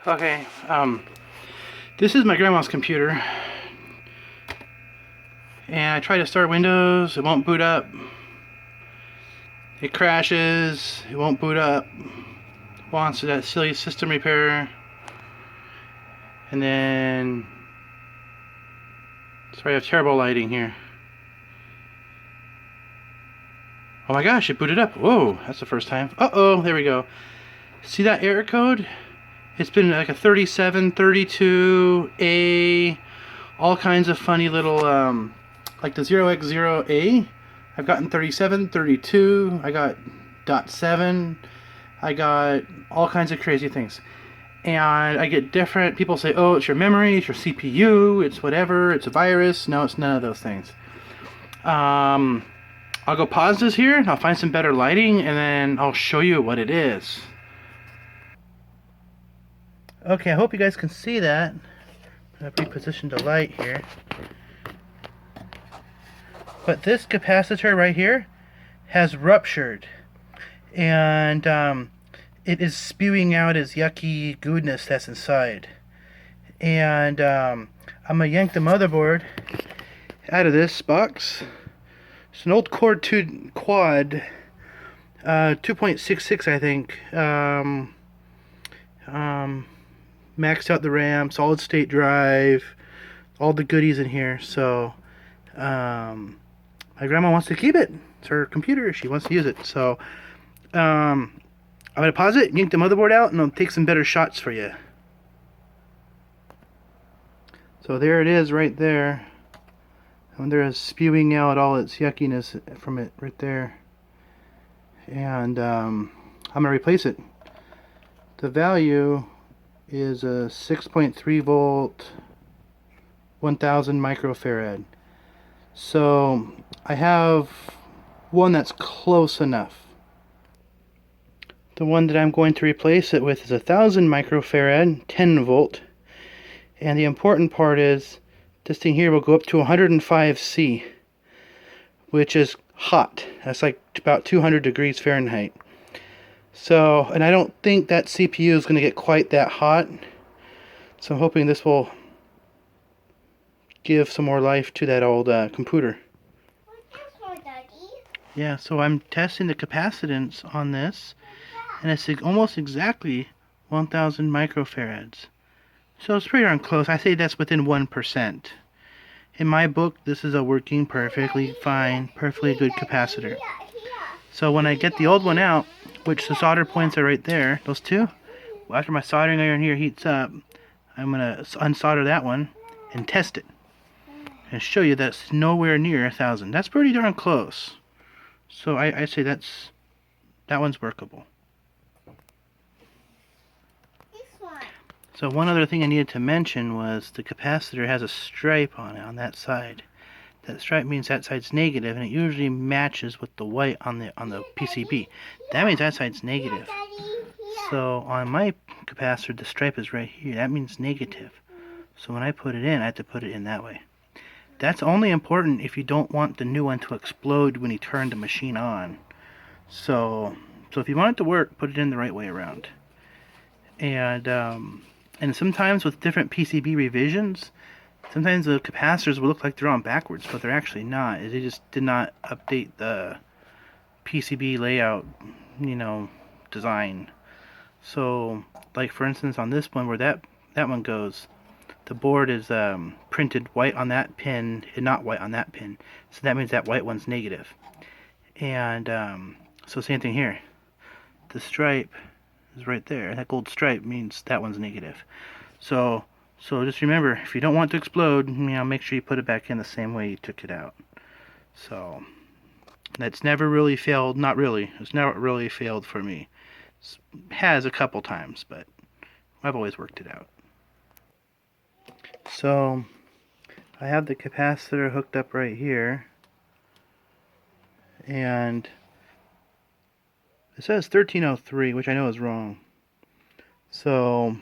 Okay, this is my grandma's computer, and I try to start Windows, it won't boot up. It crashes, it won't boot up. Wants that silly system repair. And then, sorry, I have terrible lighting here. Oh my gosh, it booted up. Whoa, that's the first time. Uh-oh, there we go. See that error code? It's been like a 37, 32A, all kinds of funny little, like the 0x0A. I've gotten 37, 32, I got .7, I got all kinds of crazy things. And I get different, people say, oh, it's your memory, it's your CPU, it's whatever, it's a virus. No, it's none of those things. I'll go pause this here, I'll find some better lighting, and then I'll show you what it is. Okay, I hope you guys can see that. I've repositioned the light here. But this capacitor right here has ruptured. And it is spewing out its yucky goodness that's inside. And I'm going to yank the motherboard out of this box. It's an old Core 2 quad, 2.66 I think. Maxed out the RAM, solid state drive, all the goodies in here. So my grandma wants to keep it. It's her computer, she wants to use it. So I'm going to pause it, yank the motherboard out, and I'll take some better shots for you. So there it is right there. And there is spewing out all its yuckiness from it right there. And I'm going to replace it. The value is a 6.3 volt 1000 microfarad. So I have one that's close enough. The one that I'm going to replace it with is 1000 microfarad, 10 volt. And the important part is this thing here will go up to 105 C, which is hot. That's like about 200 degrees Fahrenheit. So, and I don't think that CPU is going to get quite that hot. So I'm hoping this will give some more life to that old computer. Yeah, so I'm testing the capacitance on this, and it's almost exactly 1000 microfarads. So it's pretty darn close. I say that's within 1%. In my book, this is a working, perfectly fine, perfectly good capacitor. So when I get the old one out, which the solder points are right there, those two, after my soldering iron here heats up, I'm going to unsolder that one and test it. And show you that it's nowhere near 1000. That's pretty darn close. So I say that one's workable. So one other thing I needed to mention was the capacitor has a stripe on it on that side. That stripe means that side's negative, and it usually matches with the white on the PCB. That means that side's negative. So on my capacitor, the stripe is right here. That means negative. So when I put it in, I have to put it in that way. That's only important if you don't want the new one to explode when you turn the machine on. So if you want it to work, put it in the right way around. And sometimes with different PCB revisions, sometimes the capacitors will look like they're on backwards, but they're actually not. They just did not update the PCB layout, design. So, like for instance on this one, where that one goes, the board is printed white on that pin and not white on that pin. So that means that white one's negative. And so same thing here. The stripe is right there. That gold stripe means that one's negative. So just remember, if you don't want it to explode, make sure you put it back in the same way you took it out. So that's never really failed. Not really. It's never really failed for me. It has a couple times, but I've always worked it out. So I have the capacitor hooked up right here, and it says 1303, which I know is wrong. So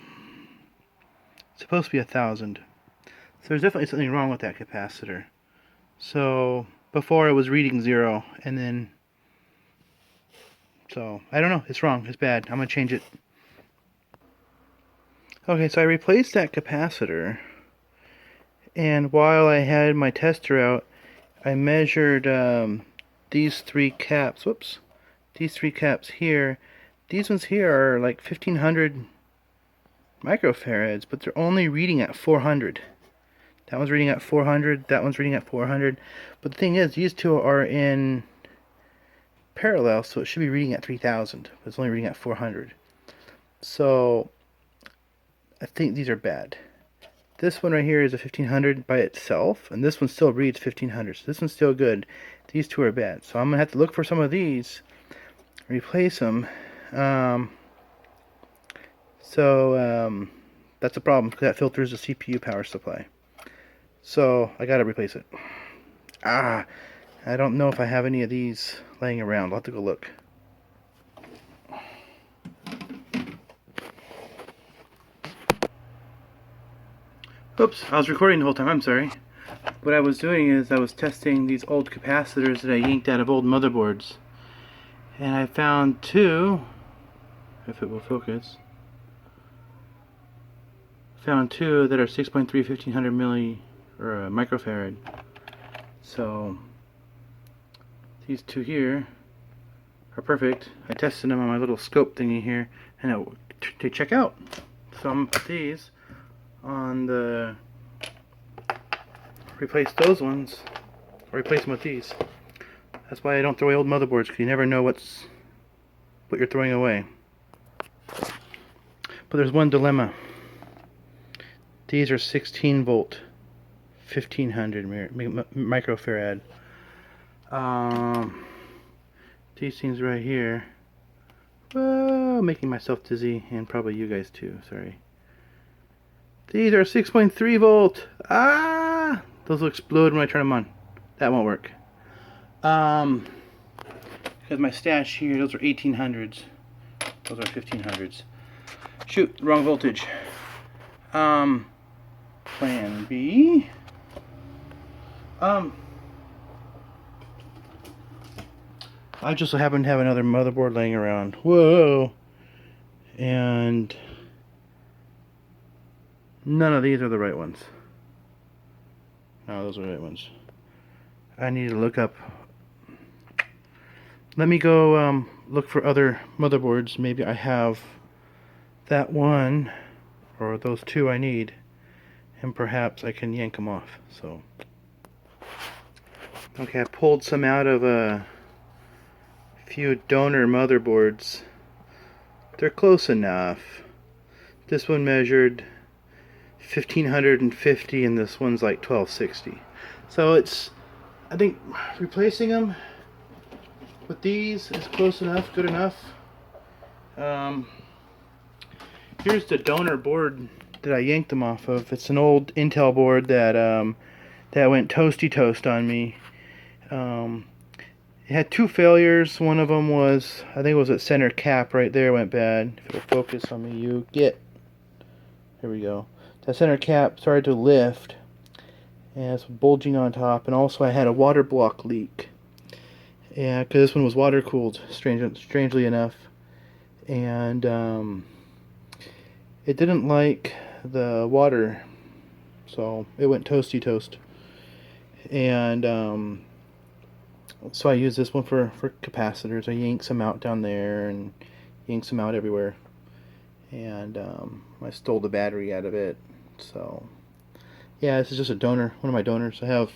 it's supposed to be 1000. So there's definitely something wrong with that capacitor. So before it was reading 0, and then, so I don't know, it's wrong, it's bad. I'm gonna change it. Okay, so I replaced that capacitor, and while I had my tester out, I measured these three caps. Whoops. These three caps here. These ones here are like 1500 microfarads, but they're only reading at 400. That one's reading at 400, that one's reading at 400. But the thing is, these two are in parallel, so it should be reading at 3000. But it's only reading at 400. So I think these are bad. This one right here is a 1500 by itself, and this one still reads 1500. So this one's still good. These two are bad. So I'm going to have to look for some of these, replace them. That's a problem, because that filters the CPU power supply. So I got to replace it. I don't know if I have any of these laying around. I'll have to go look. Oops, I was recording the whole time, I'm sorry. What I was doing is I was testing these old capacitors that I yanked out of old motherboards. And I found two, if it will focus, found two that are 6.3 1500 microfarad. So these two here are perfect. I tested them on my little scope thingy here, and they check out. So I'm going to put these on the, replace those ones, or replace them with these. That's why I don't throw away old motherboards, because you never know what you're throwing away. But there's one dilemma. These are 16 volt, 1500 microfarad. These things right here, whoa, making myself dizzy, and probably you guys too, sorry. These are 6.3 volt. Those will explode when I turn them on. That won't work. Because my stash here, those are 1800s. Those are 1500s. Shoot, wrong voltage. Plan B. I just so happen to have another motherboard laying around. Whoa! And none of these are the right ones. No, those are the right ones. I need to look up. Let me go look for other motherboards. Maybe I have that one or those two I need, and perhaps I can yank them off. So, okay, I pulled some out of a few donor motherboards. They're close enough. This one measured 1550 and this one's like 1260. So it's, I think replacing them with these is close enough, good enough. Here's the donor board that I yanked them off of. It's an old Intel board that that went toasty toast on me. It had two failures. One of them was, I think it was at center cap right there went bad. If it'll focus on me, you get. Here we go. That center cap started to lift, and it's bulging on top. And also I had a water block leak. Yeah, because this one was water cooled, strangely enough. And it didn't like the water, so it went toasty toast. And so I use this one for capacitors. I yank some out down there and yank some out everywhere. And I stole the battery out of it. So yeah, this is just a donor, one of my donors. I have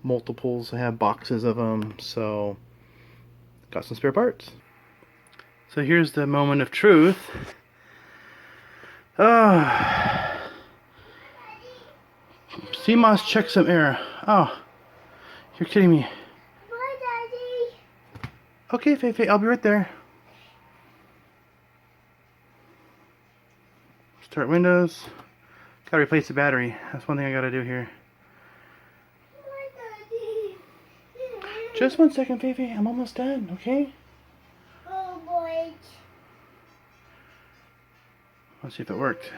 multiples, I have boxes of them, so got some spare parts. So here's the moment of truth. CMOS checksum error. Oh, you're kidding me. Bye, Daddy. Okay, Faye, I'll be right there. Start Windows. Gotta replace the battery. That's one thing I gotta do here. Bye, Daddy. Just 1 second, Faye. I'm almost done, okay? Oh, boy. Let's see if it worked.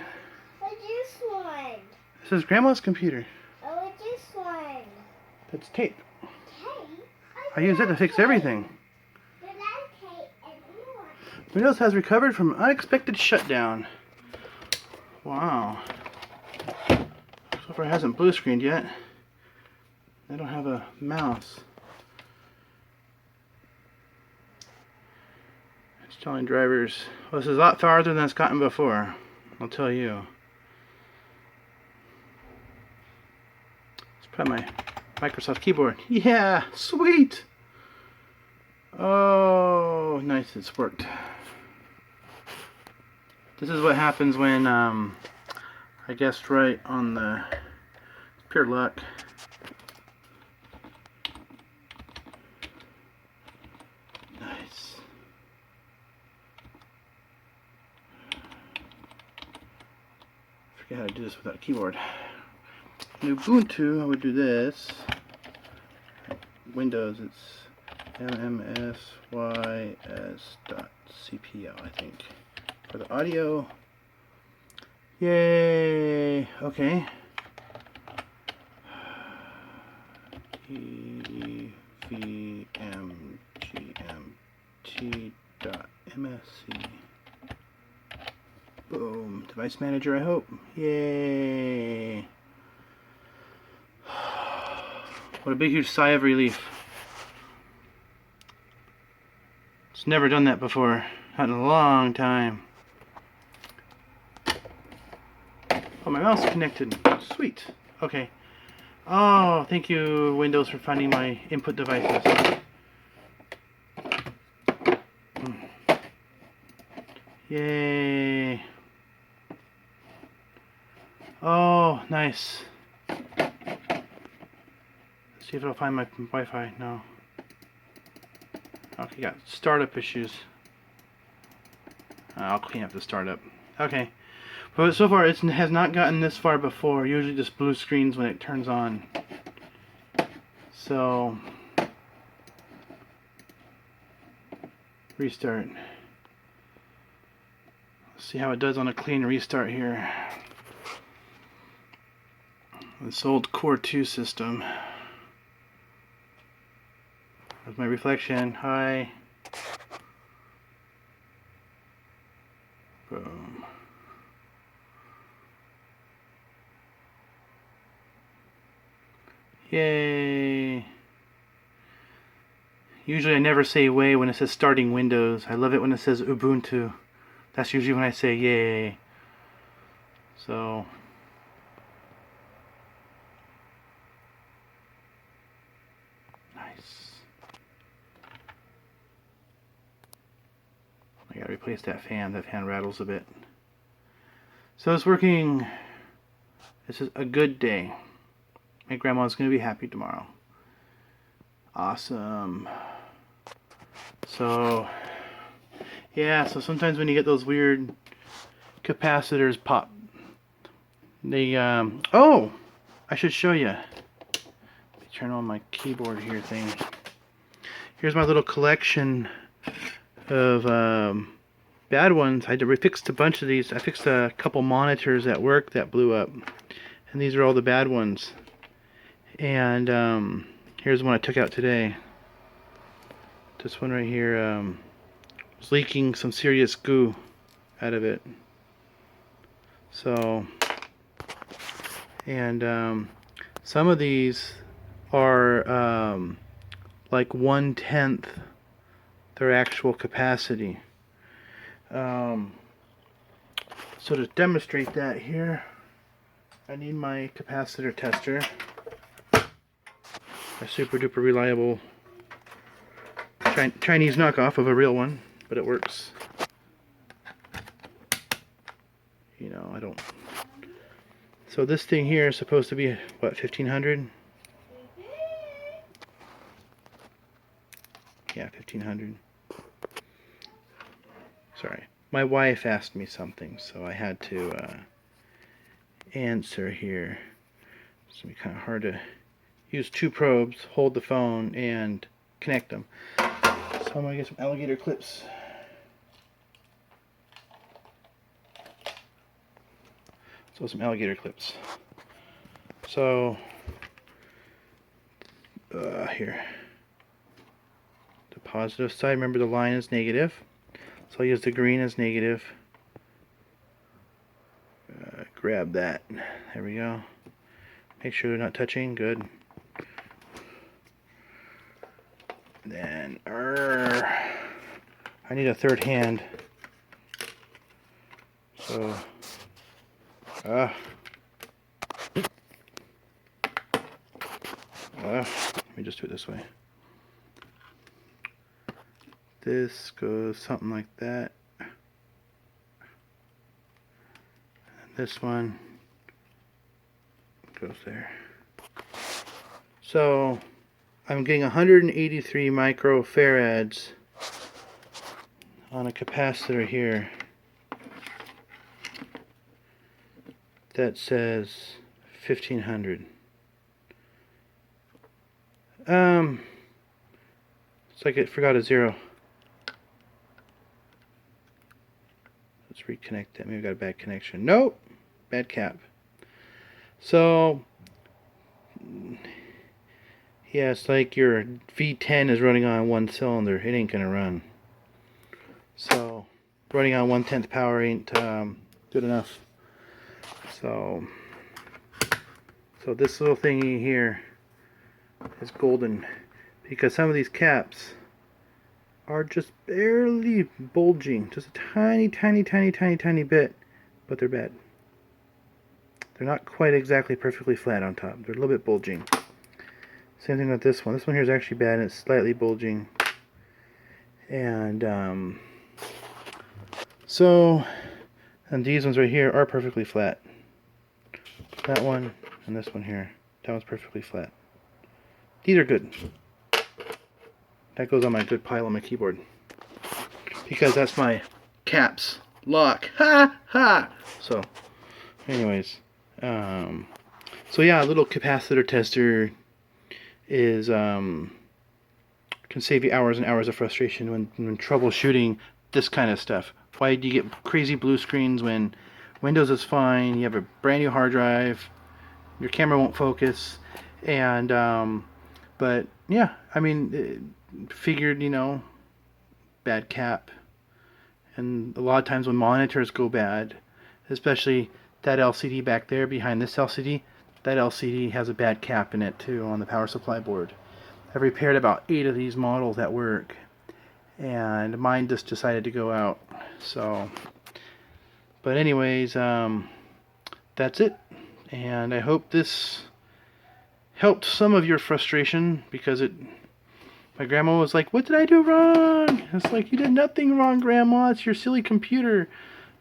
I just one. This is Grandma's computer. Oh, just one. That's tape. Tape? I use it to fix everything. But I tape everyone. Windows has recovered from unexpected shutdown. Wow. So far it hasn't blue screened yet. I don't have a mouse. It's telling drivers, well, this is a lot farther than it's gotten before, I'll tell you. Let's try my Microsoft keyboard. Yeah, sweet! Oh, nice, it's worked. This is what happens when I guessed right on the pure luck. Nice. Forget how to do this without a keyboard. In Ubuntu, I would do this. Windows, it's mmsys.cpl, I think. For the audio. Yay! Okay. evmgmt.msc. Boom. Device manager, I hope. Yay! What a big, huge sigh of relief. It's never done that before. Not in a long time. Oh, my mouse is connected. Sweet. Okay. Oh, thank you, Windows, for finding my input devices. Yay. Oh, nice. Let's see if it'll find my Wi-Fi. No. Okay, got startup issues. I'll clean up the startup. Okay. But so far, it has not gotten this far before. Usually just blue screens when it turns on. So, restart. Let's see how it does on a clean restart here. This old Core 2 system. There's my reflection. Hi. Boom. Yay. Usually I never say way when it says starting Windows. I love it when it says Ubuntu. That's usually when I say yay. So, nice. I gotta replace that fan. That fan rattles a bit. So it's working. This is a good day. My grandma's gonna be happy tomorrow. Awesome. So, yeah, so sometimes when you get those weird capacitors pop, they, oh! I should show you. Let me turn on my keyboard here thing. Here's my little collection of bad ones. I had to fix a bunch of these. I fixed a couple monitors at work that blew up. And these are all the bad ones. And here's one I took out today. This one right here was leaking some serious goo out of it. So, and some of these are like 1/10 their actual capacity. So to demonstrate that here, I need my capacitor tester. A super duper reliable Chinese knockoff of a real one, but it works. You know, I don't. So this thing here is supposed to be, what, 1500? Yeah, 1500. Sorry. My wife asked me something, so I had to answer here. It's going to be kind of hard to use two probes, hold the phone, and connect them. So I'm going to get some alligator clips. So some alligator clips. So, here. The positive side, remember the line is negative. So I'll use the green as negative. grab that. There we go. Make sure they're not touching. Good. Then, I need a third hand. So, let me just do it this way. This goes something like that. And this one goes there. So I'm getting 183 microfarads on a capacitor here that says 1500. It's like it forgot a zero. Let's reconnect that. Maybe I got a bad connection. Nope, bad cap. So yeah, it's like your V10 is running on one cylinder. It ain't gonna run. So running on 1/10 power ain't good enough. So this little thingy here is golden because some of these caps are just barely bulging, just a tiny bit, but they're bad. They're not quite exactly perfectly flat on top. They're a little bit bulging. Same thing with this one. This one here is actually bad and it's slightly bulging. And and these ones right here are perfectly flat. That one and this one here. That one's perfectly flat. These are good. That goes on my good pile on my keyboard. Because that's my caps lock. Ha ha! So, anyways. So yeah, a little capacitor tester is can save you hours and hours of frustration when troubleshooting this kind of stuff. Why do you get crazy blue screens when Windows is fine, you have a brand new hard drive, your camera won't focus, and but yeah, I mean, figured, you know, bad cap, and a lot of times when monitors go bad, especially that LCD back there behind this LCD, that LCD has a bad cap in it too on the power supply board. I've repaired about 8 of these models at work, and mine just decided to go out. So, but anyways, that's it, and I hope this helped some of your frustration, because my grandma was like, what did I do wrong? It's like, you did nothing wrong, Grandma. It's your silly computer.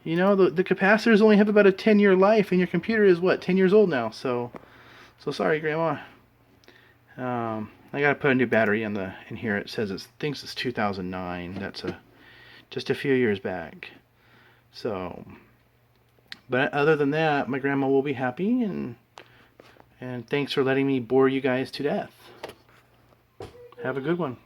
You know, the capacitors only have about a 10-year life, and your computer is, what, 10 years old now. So sorry, Grandma. I gotta put a new battery in here. It says thinks it's 2009. That's just a few years back. So, but other than that, my grandma will be happy, and thanks for letting me bore you guys to death. Have a good one.